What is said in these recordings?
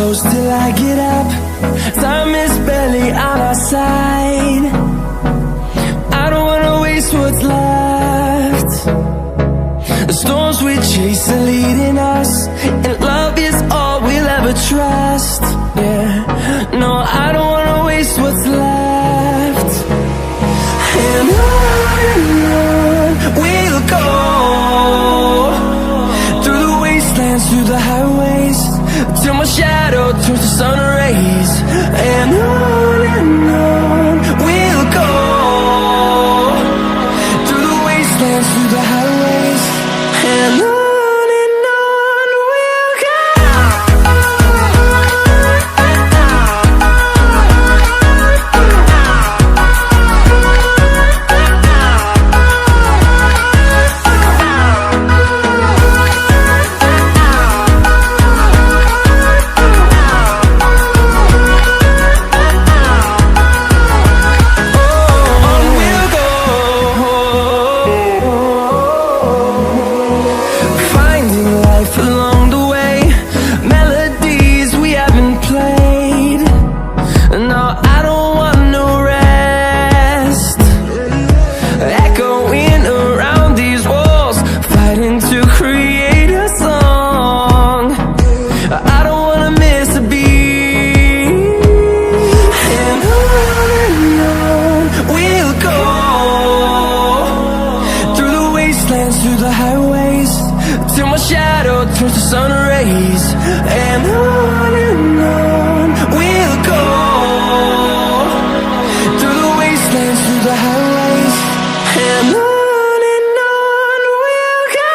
close till I get up. Time is barely on our side. I don't wanna waste what's left. The storms we chase are leading us, and love is all we'll ever trust. Yeah, no, I don't wanna waste what's left. And on we'll go, through the wastelands, through the highways, till my shadow turns to sun rays. And on we'll go, through the wastelands, through the highways, and on we'll go. Through the highways, till my shadow turns to sun rays. And on we'll go, through the wastelands, through the highways, and on we'll go.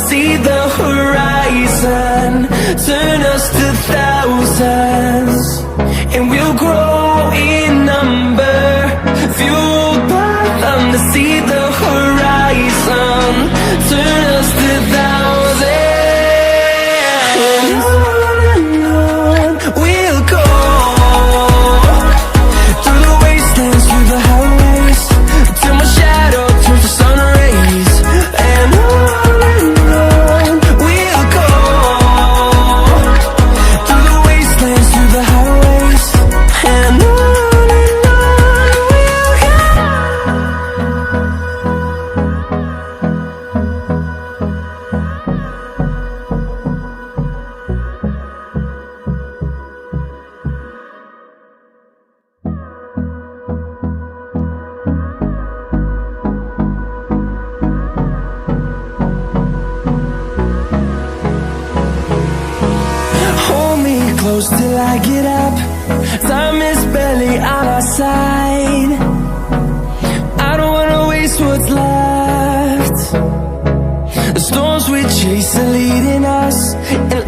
See the horizon, turn us to thousands, and we'll grow in number, fueled by them. To see the horizon, turn us to thousands, and on we'll go, through the wastelands, through the highways, till my shadow turns to sun rays. And close till I get up. Time is barely on our side. I don't wanna waste what's left. The storms we chase are leading us, and